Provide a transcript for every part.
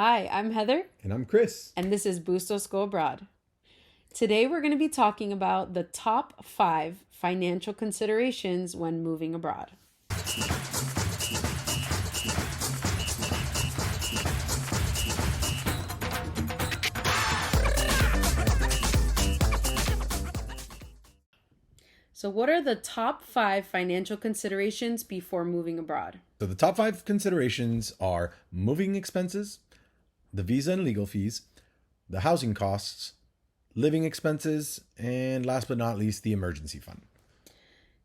Hi, I'm Heather, And I'm Chris. and this is Bustos Go Abroad. Today we're going to be talking about the top 5 financial considerations when moving abroad. So, what are the top 5 financial considerations before moving abroad? So the top 5 considerations are moving expenses, the visa and legal fees, the housing costs, living expenses, and last but not least, the emergency fund.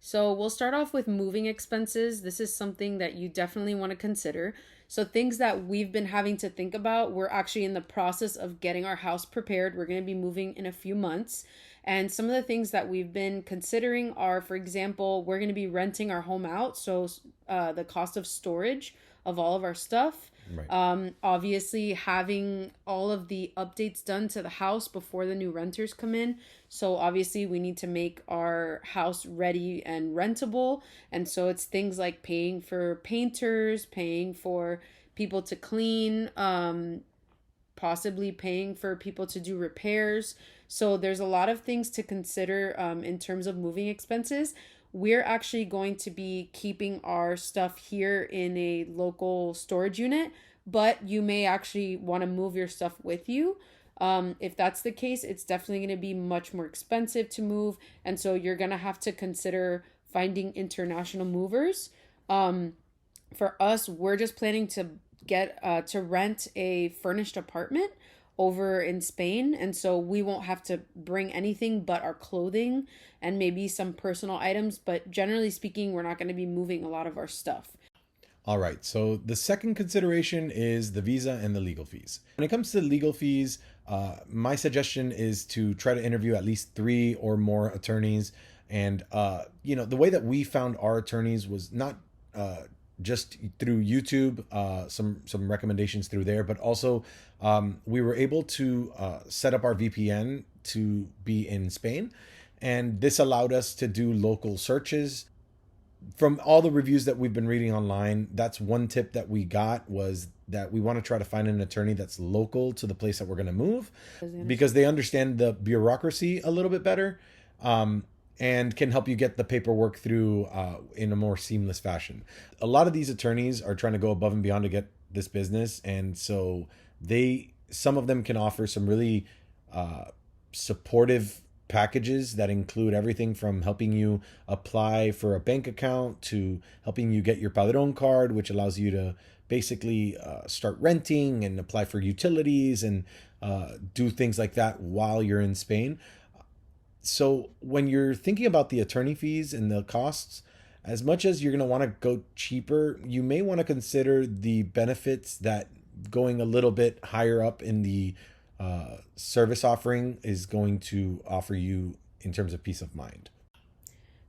So, we'll start off with moving expenses. This is something that you definitely want to consider. So, things that we've been having to think about, we're actually in the process of getting our house prepared. We're going to be moving in a few months. And some of the things that we've been considering are, for example, we're going to be renting our home out. So, the cost of storage of all of our stuff. Right. Obviously, having all of the updates done to the house before the new renters come in. So, obviously, we need to make our house ready and rentable. And so, it's things like paying for painters, paying for people to clean, possibly paying for people to do repairs. So there's a lot of things to consider in terms of moving expenses. We're actually going to be keeping our stuff here in a local storage unit, but you may actually want to move your stuff with you. If that's the case, it's definitely going to be much more expensive to move. And so you're going to have to consider finding international movers. For us, we're just planning to get to rent a furnished apartment over in Spain, and so we won't have to bring anything but our clothing and maybe some personal items, but generally speaking, we're not going to be moving a lot of our stuff. All right. So the second consideration is the visa and the legal fees. When it comes to legal fees, my suggestion is to try to interview at least 3 or more attorneys. And the way that we found our attorneys was not just through YouTube, some recommendations through there, but also we were able to set up our VPN to be in Spain, and this allowed us to do local searches. From all the reviews that we've been reading online, that's one tip that we got, was that we want to try to find an attorney that's local to the place that we're going to move, because they understand the bureaucracy a little bit better. And can help you get the paperwork through in a more seamless fashion. A lot of these attorneys are trying to go above and beyond to get this business, and so some of them can offer some really supportive packages that include everything from helping you apply for a bank account to helping you get your Padrón card, which allows you to basically start renting and apply for utilities and do things like that while you're in Spain. So when you're thinking about the attorney fees and the costs, as much as you're going to want to go cheaper, you may want to consider the benefits that going a little bit higher up in the service offering is going to offer you in terms of peace of mind.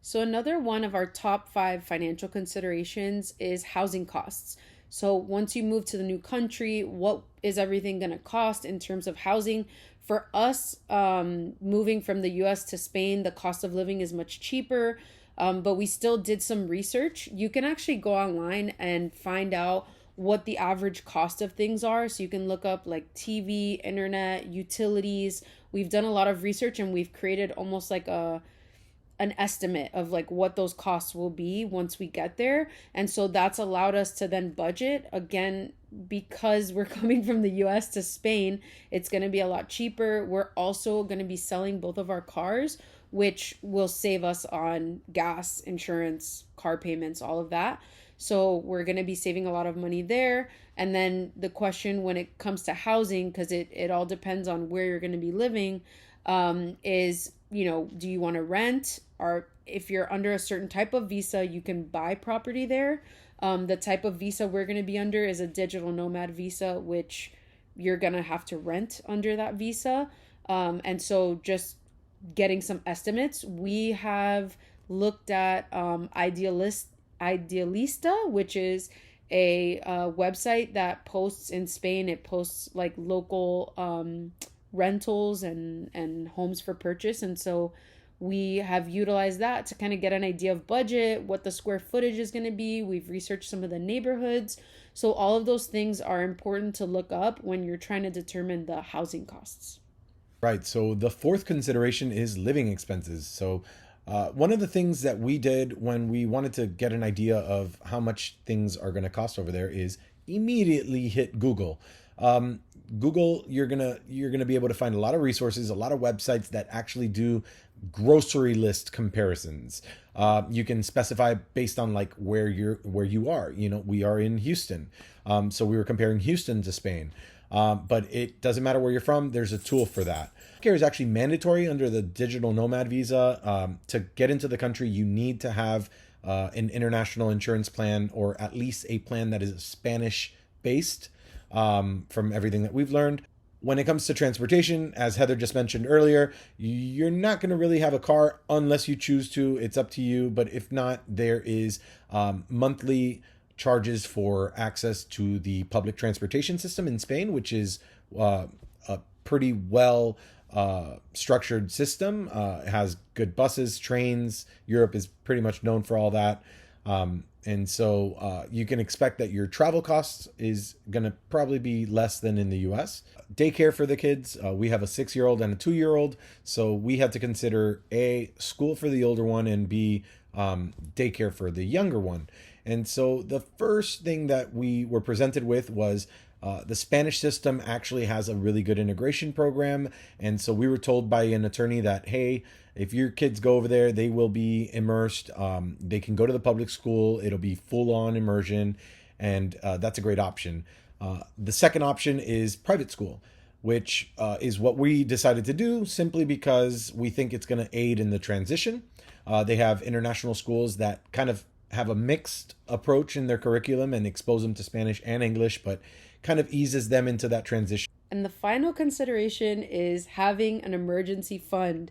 So, another one of our top 5 financial considerations is housing costs. So, once you move to the new country, what is everything going to cost in terms of housing? For us, moving from the US to Spain, the cost of living is much cheaper, but we still did some research. You can actually go online and find out what the average cost of things are. So, you can look up like TV, internet, utilities. We've done a lot of research and we've created almost like an estimate of like what those costs will be once we get there. And so that's allowed us to then budget again, because we're coming from the US to Spain. It's going to be a lot cheaper. We're also going to be selling both of our cars, which will save us on gas, insurance, car payments, all of that. So we're going to be saving a lot of money there. And then the question when it comes to housing, because it all depends on where you're going to be living, is, do you want to rent? Or if you're under a certain type of visa, you can buy property there. The type of visa we're going to be under is a digital nomad visa, which you're going to have to rent under that visa. And so just getting some estimates, we have looked at Idealista, which is a website that posts in Spain. It posts like local rentals and homes for purchase. And so we have utilized that to kind of get an idea of budget, what the square footage is going to be. We've researched some of the neighborhoods. So all of those things are important to look up when you're trying to determine the housing costs. Right. So the fourth consideration is living expenses. So one of the things that we did when we wanted to get an idea of how much things are going to cost over there is immediately hit Google. Google, you're gonna be able to find a lot of resources, a lot of websites that actually do grocery list comparisons. You can specify based on like where you are. You know, we are in Houston, so we were comparing Houston to Spain. But it doesn't matter where you're from. There's a tool for that. Healthcare is actually mandatory under the digital nomad visa. To get into the country, you need to have an international insurance plan, or at least a plan that is Spanish based. From everything that we've learned. When it comes to transportation, as Heather just mentioned earlier, you're not going to really have a car unless you choose to. It's up to you. But if not, there is monthly charges for access to the public transportation system in Spain, which is a pretty well structured system. It has good buses, trains. Europe is pretty much known for all that. And so you can expect that your travel costs is going to probably be less than in the US. Daycare for the kids. We have a 6-year-old and a 2-year-old. So we had to consider A, school for the older one, and B, daycare for the younger one. And so the first thing that we were presented with was the Spanish system actually has a really good integration program. And so we were told by an attorney that, hey, if your kids go over there, they will be immersed. They can go to the public school. It'll be full-on immersion, and that's a great option. The second option is private school, which is what we decided to do simply because we think it's going to aid in the transition. They have international schools that kind of have a mixed approach in their curriculum and expose them to Spanish and English, but kind of eases them into that transition. And the final consideration is having an emergency fund.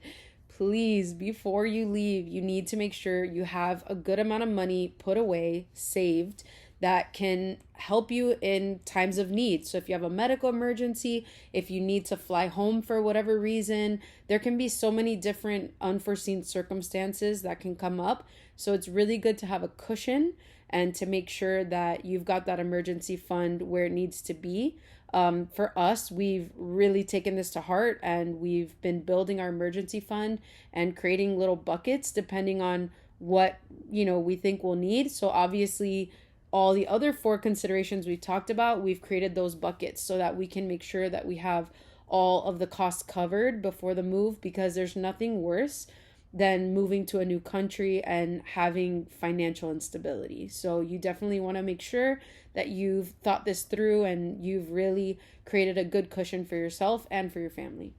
Please, before you leave, you need to make sure you have a good amount of money put away, saved, that can help you in times of need. So if you have a medical emergency, if you need to fly home for whatever reason, there can be so many different unforeseen circumstances that can come up. So it's really good to have a cushion and to make sure that you've got that emergency fund where it needs to be. For us, we've really taken this to heart, and we've been building our emergency fund and creating little buckets depending on what, we think we'll need. So obviously, all the other 4 considerations we talked about, we've created those buckets so that we can make sure that we have all of the costs covered before the move, because there's nothing worse than moving to a new country and having financial instability. So you definitely want to make sure that you've thought this through and you've really created a good cushion for yourself and for your family.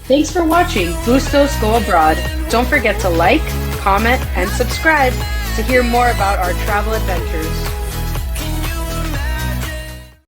Thanks for watching Bustos Go Abroad. Don't forget to like, comment, and subscribe to hear more about our travel adventures.